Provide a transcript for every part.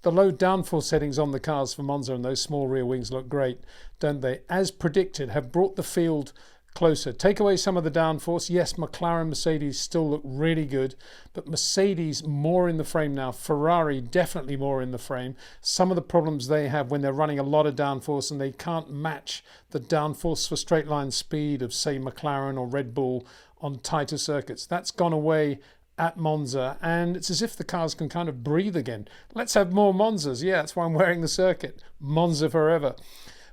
the low downforce settings on the cars for Monza and those small rear wings look great, don't they? As predicted, have brought the field closer. Take away some of the downforce. Yes, McLaren-Mercedes still look really good, but Mercedes more in the frame now. Ferrari definitely more in the frame. Some of the problems they have when they're running a lot of downforce and they can't match the downforce for straight line speed of, say, McLaren or Red Bull on tighter circuits. That's gone away at Monza, and it's as if the cars can kind of breathe again. Let's have more Monzas. Yeah, that's why I'm wearing the circuit. Monza forever.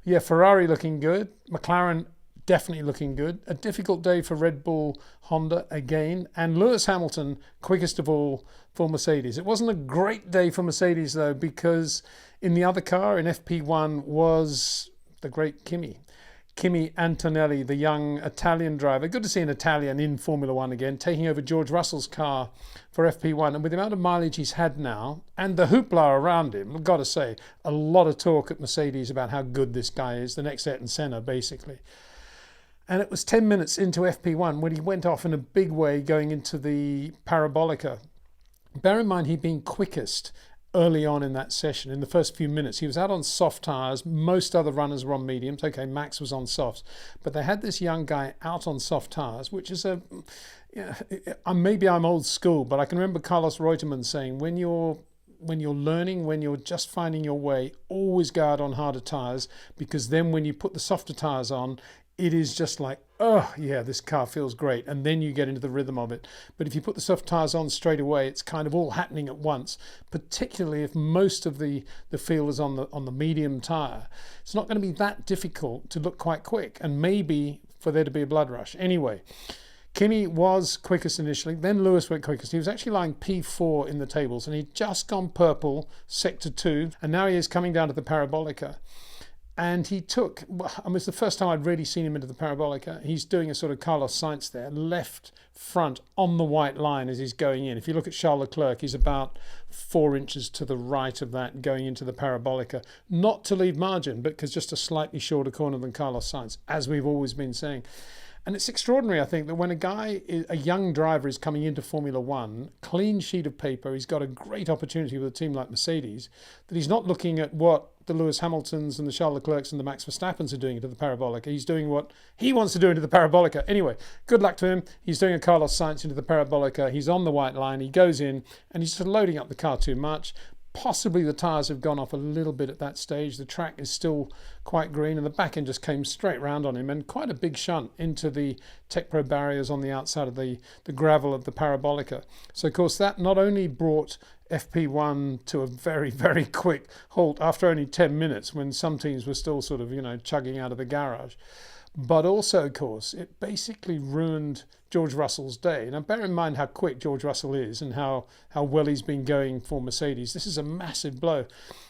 Yeah, Ferrari looking good. McLaren definitely looking good. A difficult day for Red Bull, Honda again, and Lewis Hamilton quickest of all for Mercedes. It wasn't a great day for Mercedes though, because in the other car in FP1 was the great Kimi Antonelli, the young Italian driver. Good to see an Italian in Formula One again, taking over George Russell's car for FP1. And with the amount of mileage he's had now and the hoopla around him, I've got to say, a lot of talk at Mercedes about how good this guy is, the next Ayrton Senna, basically. And it was 10 minutes into FP1 when he went off in a big way going into the Parabolica. Bear in mind, he'd been quickest early on in that session. In the first few minutes, he was out on soft tyres. Most other runners were on mediums. Okay, Max was on softs. But they had this young guy out on soft tyres, which is maybe I'm old school, but I can remember Carlos Reutemann saying, when you're learning, when you're just finding your way, always go out on harder tyres, because then when you put the softer tyres on, it is just like, oh yeah, this car feels great, and then you get into the rhythm of it. But if you put the soft tyres on straight away, it's kind of all happening at once, particularly if most of the field is on the medium tyre. It's not going to be that difficult to look quite quick, and maybe for there to be a blood rush. Anyway, Kimi was quickest initially, then Lewis went quickest. He was actually lying P4 in the tables, and he'd just gone purple, sector 2, and now he is coming down to the Parabolica. And he took, it's the first time I'd really seen him into the Parabolica. He's doing a sort of Carlos Sainz there, left front on the white line as he's going in. If you look at Charles Leclerc, he's about 4 inches to the right of that going into the Parabolica. Not to leave margin, but because just a slightly shorter corner than Carlos Sainz, as we've always been saying. And it's extraordinary, I think, that when a young driver is coming into Formula One, clean sheet of paper, he's got a great opportunity with a team like Mercedes, that he's not looking at what the Lewis Hamiltons and the Charles Leclercs and the Max Verstappens are doing into the Parabolica. He's doing what he wants to do into the Parabolica. Anyway, good luck to him. He's doing a Carlos Sainz into the Parabolica. He's on the white line. He goes in and he's just loading up the car too much. Possibly the tyres have gone off a little bit at that stage. The track is still quite green, and the back end just came straight round on him, and quite a big shunt into the Tech Pro barriers on the outside of the gravel of the Parabolica. So, of course, that not only brought FP1 to a very, very quick halt after only 10 minutes when some teams were still sort of, chugging out of the garage, but also, of course, it basically ruined George Russell's day. Now, bear in mind how quick George Russell is and how well he's been going for Mercedes. This is a massive blow.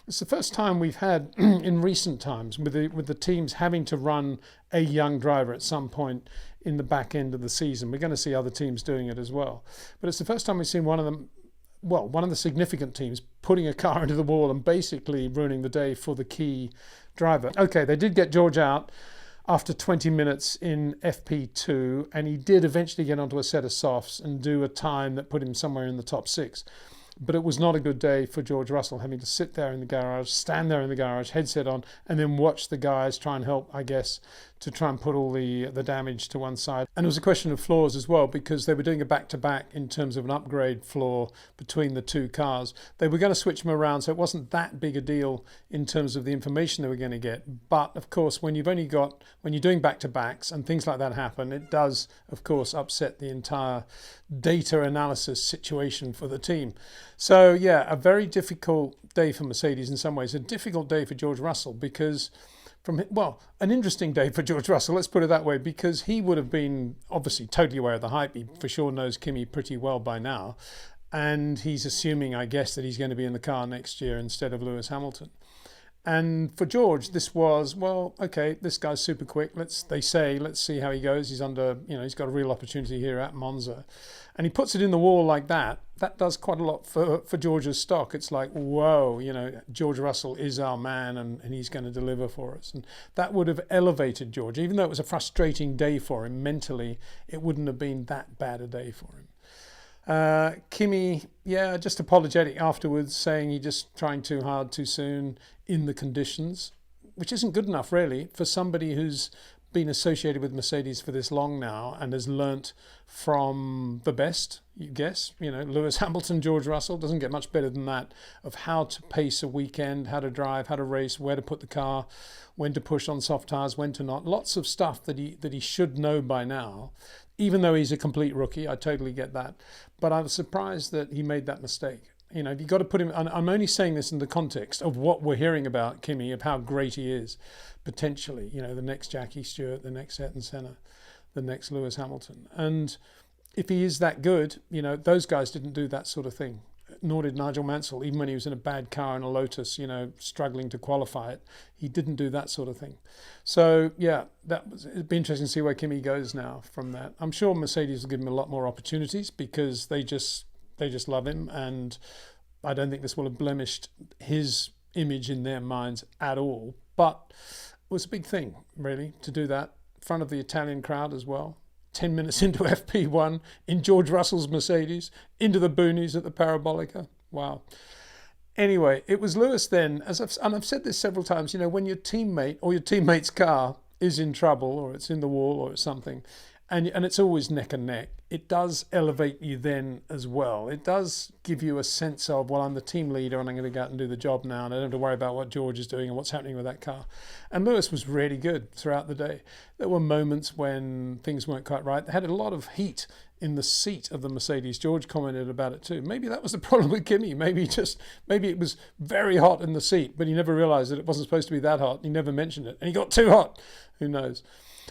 It's the first time we've had in recent times with the teams having to run a young driver at some point in the back end of the season. We're going to see other teams doing it as well. But it's the first time we've seen one of the significant teams putting a car into the wall and basically ruining the day for the key driver. Okay, they did get George out after 20 minutes in FP2, and he did eventually get onto a set of softs and do a time that put him somewhere in the top 6. But it was not a good day for George Russell, having to sit there in the garage, stand there in the garage, headset on, and then watch the guys try and help, I guess, to try and put all the damage to one side. And it was a question of floors as well, because they were doing a back-to-back in terms of an upgrade floor between the two cars. They were going to switch them around, so it wasn't that big a deal in terms of the information they were going to get. But, of course, when you're doing back-to-backs and things like that happen, it does, of course, upset the entire data analysis situation for the team. So, yeah, a very difficult day for Mercedes in some ways, a difficult day for George Russell, because an interesting day for George Russell, let's put it that way, because he would have been obviously totally aware of the hype. He for sure knows Kimi pretty well by now. And he's assuming, I guess, that he's going to be in the car next year instead of Lewis Hamilton. And for George, this was, okay, this guy's super quick. Let's see how he goes. He's he's got a real opportunity here at Monza. And he puts it in the wall like that. That does quite a lot for George's stock. It's like, whoa, George Russell is our man, and he's going to deliver for us. And that would have elevated George. Even though it was a frustrating day for him mentally, it wouldn't have been that bad a day for him. Kimi, yeah, just apologetic afterwards, saying he just trying too hard too soon in the conditions, which isn't good enough really for somebody who's been associated with Mercedes for this long now and has learnt from the best, you guess, Lewis Hamilton, George Russell, doesn't get much better than that, of how to pace a weekend, how to drive, how to race, where to put the car, when to push on soft tyres, when to not. Lots of stuff that he should know by now, even though he's a complete rookie. I totally get that. But I was surprised that he made that mistake. You've got to put him, and I'm only saying this in the context of what we're hearing about Kimi, of how great he is, potentially, the next Jackie Stewart, the next Ayrton Senna, the next Lewis Hamilton. And if he is that good, those guys didn't do that sort of thing. Nor did Nigel Mansell, even when he was in a bad car in a Lotus, struggling to qualify it. He didn't do that sort of thing. So, yeah, it'd be interesting to see where Kimi goes now from that. I'm sure Mercedes will give him a lot more opportunities because they just love him, and I don't think this will have blemished his image in their minds at all. But it was a big thing, really, to do that in front of the Italian crowd as well. 10 minutes into FP1, in George Russell's Mercedes, into the boonies at the Parabolica. Wow. Anyway, it was Lewis then, and I've said this several times, when your teammate or your teammate's car is in trouble, or it's in the wall or it's something, and it's always neck and neck, it does elevate you then as well. It does give you a sense of, well, I'm the team leader and I'm going to go out and do the job now, and I don't have to worry about what George is doing and what's happening with that car. And Lewis was really good throughout the day. There were moments when things weren't quite right. They had a lot of heat in the seat of the Mercedes. George commented about it too. Maybe that was the problem with Kimi. Maybe it was very hot in the seat, but he never realized that it wasn't supposed to be that hot. He never mentioned it, and he got too hot. Who knows?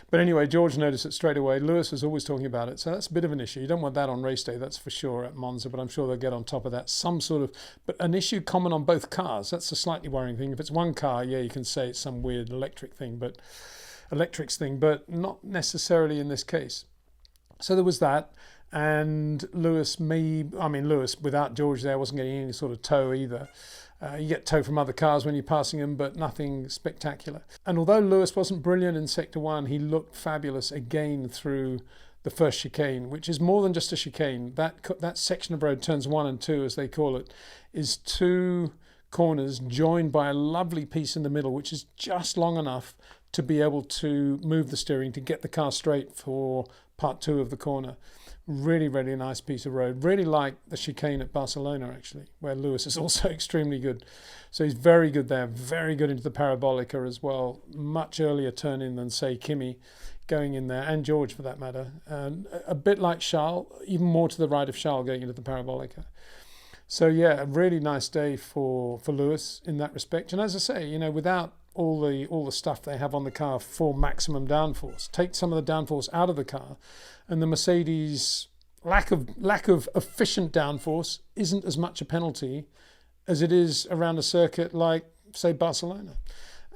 But anyway, George noticed it straight away. Lewis was always talking about it, so that's a bit of an issue. You don't want that on race day, that's for sure, at Monza, but I'm sure they'll get on top of that. But an issue common on both cars, that's a slightly worrying thing. If it's one car, yeah, you can say it's some weird electrics thing, but not necessarily in this case. So there was that, and Lewis, without George there, wasn't getting any sort of tow either. You get tow from other cars when you're passing them, but nothing spectacular. And although Lewis wasn't brilliant in Sector 1, he looked fabulous again through the first chicane, which is more than just a chicane. That section of road, turns 1 and 2, as they call it, is 2 corners joined by a lovely piece in the middle, which is just long enough to be able to move the steering to get the car straight for part 2 of the corner. Really, really nice piece of road. Really like the chicane at Barcelona, actually, where Lewis is also extremely good. So he's very good there, very good into the Parabolica as well. Much earlier turn in than, say, Kimi going in there, and George for that matter. And a bit like Charles, even more to the right of Charles going into the Parabolica. So yeah, a really nice day for Lewis in that respect. And as I say, without all the stuff they have on the car for maximum downforce, take some of the downforce out of the car, and the Mercedes lack of efficient downforce isn't as much a penalty as it is around a circuit like, say, Barcelona,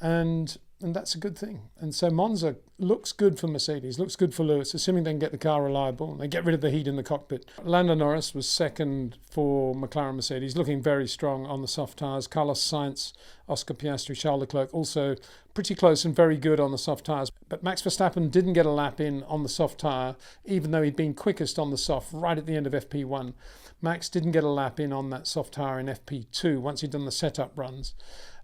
and that's a good thing. And so Monza looks good for Mercedes, looks good for Lewis, assuming they can get the car reliable and they get rid of the heat in the cockpit. Lando Norris was second for McLaren-Mercedes, looking very strong on the soft tyres. Carlos Sainz, Oscar Piastri, Charles Leclerc also pretty close and very good on the soft tyres. But Max Verstappen didn't get a lap in on the soft tyre, even though he'd been quickest on the soft right at the end of FP1. Max didn't get a lap in on that soft tyre in FP2 once he'd done the setup runs.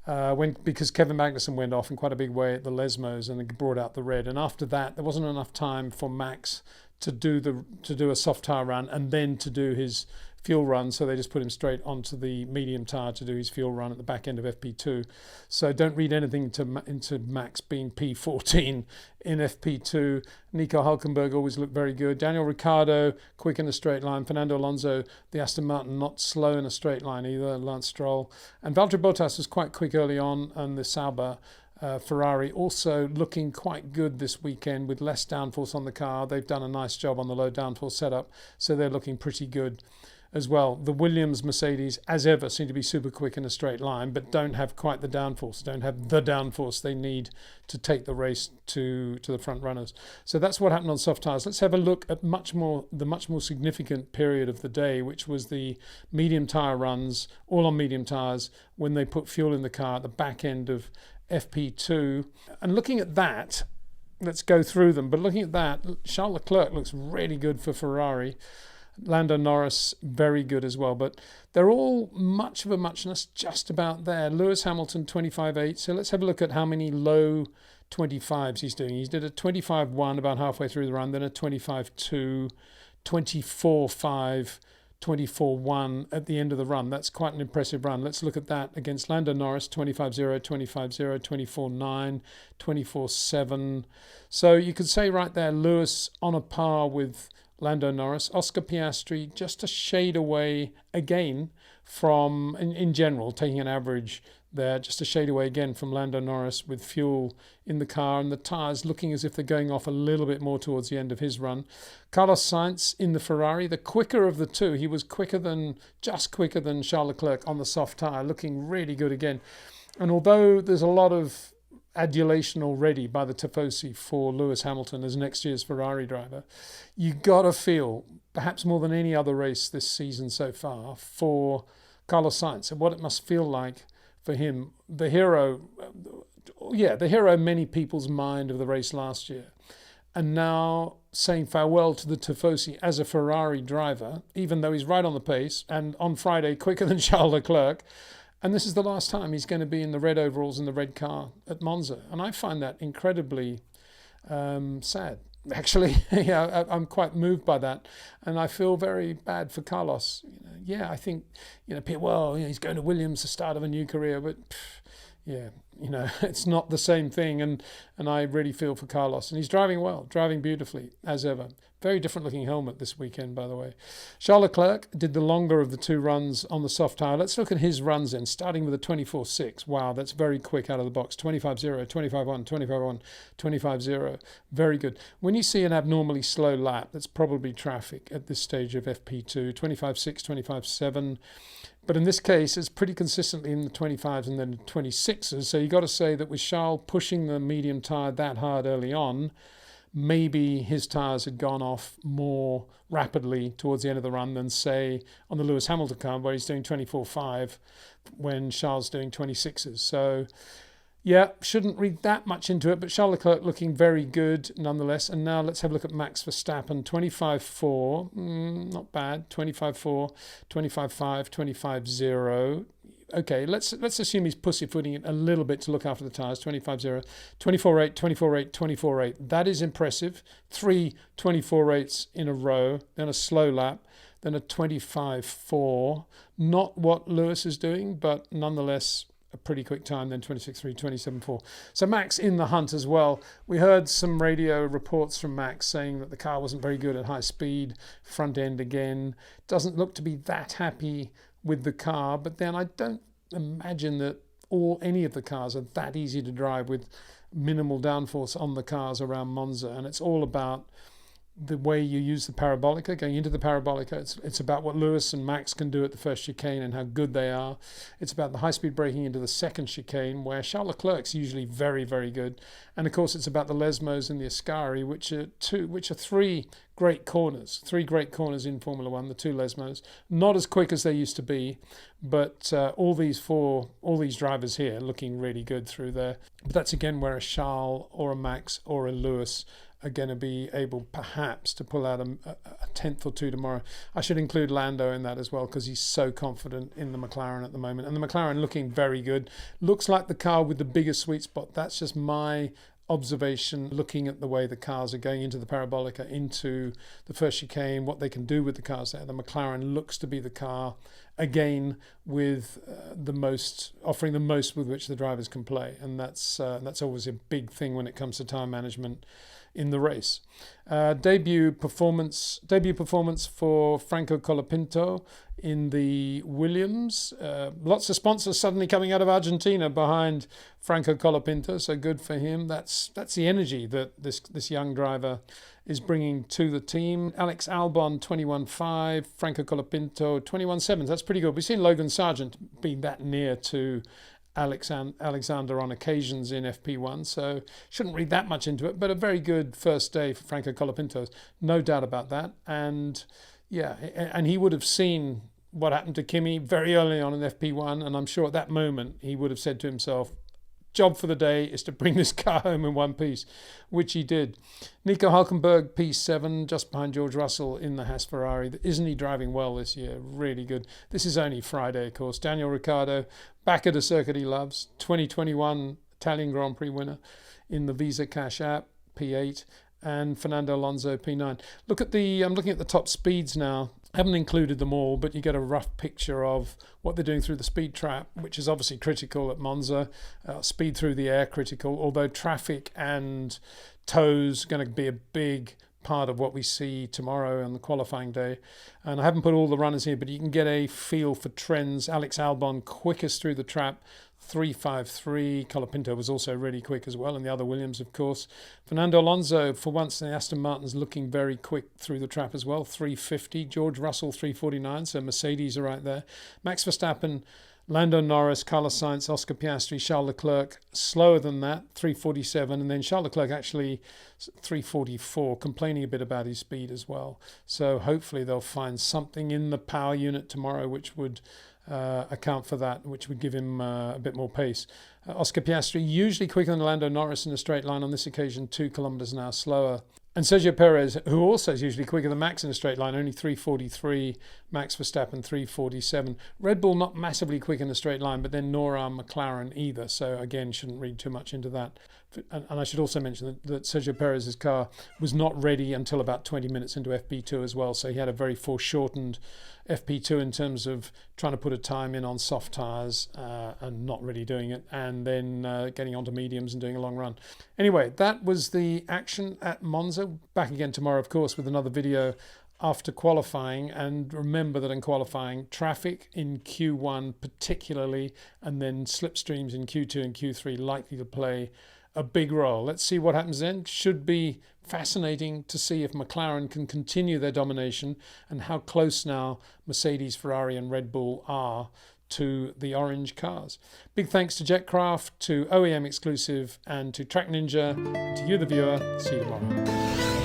Because Kevin Magnussen went off in quite a big way at the Lesmos and brought out the red, and after that there wasn't enough time for Max to do a soft tyre run and then to do his fuel run, so they just put him straight onto the medium tyre to do his fuel run at the back end of FP2. So don't read anything into Max being P14 in FP2. Nico Hülkenberg always looked very good. Daniel Ricciardo, quick in a straight line. Fernando Alonso, the Aston Martin, not slow in a straight line either. Lance Stroll. And Valtteri Bottas was quite quick early on, and the Sauber Ferrari also looking quite good this weekend with less downforce on the car. They've done a nice job on the low downforce setup, so they're looking pretty good as well. The Williams Mercedes, as ever, seem to be super quick in a straight line, but don't have quite the downforce, don't have the downforce they need to take the race to the front runners. So that's what happened on soft tyres. Let's have a look at the much more significant period of the day, which was the medium tyre runs, all on medium tyres, when they put fuel in the car at the back end of FP2. And looking at that, let's go through them, but looking at that, Charles Leclerc looks really good for Ferrari. Lando Norris, very good as well. But they're all much of a muchness just about there. Lewis Hamilton, 25.8. So let's have a look at how many low 25s he's doing. He did a 25.1 about halfway through the run, then a 25.2, 24.5, 24.1 at the end of the run. That's quite an impressive run. Let's look at that against Lando Norris, 25.0, 25.0, 24.9, 24.7. So you could say right there, Lewis on a par with Lando Norris. Oscar Piastri just a shade away again from, in general, taking an average there, just a shade away again from Lando Norris with fuel in the car and the tyres looking as if they're going off a little bit more towards the end of his run. Carlos Sainz in the Ferrari, the quicker of the two. He was just quicker than Charles Leclerc on the soft tyre, looking really good again. And although there's a lot of adulation already by the Tifosi for Lewis Hamilton as next year's Ferrari driver, you got to feel, perhaps more than any other race this season so far, for Carlos Sainz and what it must feel like for him, the hero in many people's mind of the race last year, and now saying farewell to the Tifosi as a Ferrari driver, even though he's right on the pace and on Friday quicker than Charles Leclerc. And this is the last time he's going to be in the red overalls in the red car at Monza. And I find that incredibly sad. Actually, I'm quite moved by that. And I feel very bad for Carlos. I think, people, he's going to Williams, the start of a new career. But, it's not the same thing. And I really feel for Carlos. And he's driving well, driving beautifully, as ever. Very different looking helmet this weekend, by the way. Charles Leclerc did the longer of the two runs on the soft tyre. Let's look at his runs then, starting with a 24.6. Wow, that's very quick out of the box. 25.0, 25.1, 25.1, 25.0. Very good. When you see an abnormally slow lap, that's probably traffic at this stage of FP2. 25.6, 25.7. But in this case, it's pretty consistently in the 25s and then the 26s. So you got to say that with Charles pushing the medium tyre that hard early on, maybe his tyres had gone off more rapidly towards the end of the run than, say, on the Lewis Hamilton car, where he's doing 24.5 when Charles is doing 26s. So, shouldn't read that much into it, but Charles Leclerc looking very good nonetheless. And now let's have a look at Max Verstappen, 25.4, not bad, 25.4, 25.5, 25.0. Okay, let's assume he's pussyfooting it a little bit to look after the tyres. 25.0, 24.8, 24.8, 24.8. That is impressive. 3 24.8s in a row, then a slow lap, then a 25.4. Not what Lewis is doing, but nonetheless a pretty quick time, then 26.3, 27.4. So Max in the hunt as well. We heard some radio reports from Max saying that the car wasn't very good at high speed, front end again. Doesn't look to be that happy with the car, but then I don't imagine that any of the cars are that easy to drive with minimal downforce on the cars around Monza. And it's all about the way you use the parabolica, going into the parabolica. It's about what Lewis and Max can do at the first chicane and how good they are. It's about the high-speed braking into the second chicane, where Charles Leclerc's usually very, very good. And of course, it's about the Lesmos and the Ascari, which are three great corners in Formula One. The two Lesmos, not as quick as they used to be, but all these drivers here looking really good through there. But that's again where a Charles or a Max or a Lewis are going to be able perhaps to pull out a tenth or two tomorrow. I should include Lando in that as well, because he's so confident in the McLaren at the moment. And the McLaren looking very good. Looks like the car with the biggest sweet spot. That's just my observation, looking at the way the cars are going into the parabolica, into the first chicane, what they can do with the cars there. The McLaren looks to be the car again with offering the most with which the drivers can play, and that's always a big thing when it comes to time management in the race. Debut performance for Franco Colapinto in the Williams. Lots of sponsors suddenly coming out of Argentina behind Franco Colapinto, so good for him. That's the energy that this young driver is bringing to the team. Alex Albon 21.5, Franco Colapinto 21.7. That's pretty good. We've seen Logan Sargent being that near to Alexander on occasions in FP1, so shouldn't read that much into it, but a very good first day for Franco Colapinto, no doubt about that. And he would have seen what happened to Kimi very early on in FP1, and I'm sure at that moment he would have said to himself, job for the day is to bring this car home in one piece, which he did. Nico Hülkenberg, P7, just behind George Russell in the Haas Ferrari. Isn't he driving well this year? Really good. This is only Friday, of course. Daniel Ricciardo, back at a circuit he loves. 2021 Italian Grand Prix winner in the Visa Cash App, P8. And Fernando Alonso, P9. I'm looking at the top speeds now. I haven't included them all, but you get a rough picture of what they're doing through the speed trap, which is obviously critical at Monza. Speed through the air critical, although traffic and tows going to be a big part of what we see tomorrow on the qualifying day. And I haven't put all the runners here, but you can get a feel for trends. Alex Albon, quickest through the trap, 3.53. Colapinto was also really quick as well, and the other Williams, of course. Fernando Alonso, for once, the Aston Martin's looking very quick through the trap as well, 3.50. George Russell, 3.49, so Mercedes are right there. Max Verstappen, Lando, Norris, Carlos Sainz, Oscar Piastri, Charles Leclerc, slower than that, 3.47. And then Charles Leclerc actually 3.44, complaining a bit about his speed as well. So hopefully they'll find something in the power unit tomorrow which would account for that, which would give him a bit more pace. Oscar Piastri, usually quicker than Lando Norris in a straight line, on this occasion 2 kilometers an hour slower. And Sergio Perez, who also is usually quicker than Max in a straight line, only 3.43, Max Verstappen 3.47. Red Bull not massively quick in a straight line, but then nor are McLaren either. So again, shouldn't read too much into that. And I should also mention that Sergio Perez's car was not ready until about 20 minutes into FP2 as well. So he had a very foreshortened FP2 in terms of trying to put a time in on soft tyres and not really doing it, and then getting onto mediums and doing a long run. Anyway, that was the action at Monza. Back again tomorrow, of course, with another video after qualifying. And remember that in qualifying, traffic in Q1 particularly, and then slipstreams in Q2 and Q3 likely to play a big role. Let's see what happens then. Should be fascinating to see if McLaren can continue their domination and how close now Mercedes, Ferrari and Red Bull are to the orange cars. Big thanks to Jetcraft, to OEM Exclusive and to TrackNinja, and to you the viewer. See you tomorrow.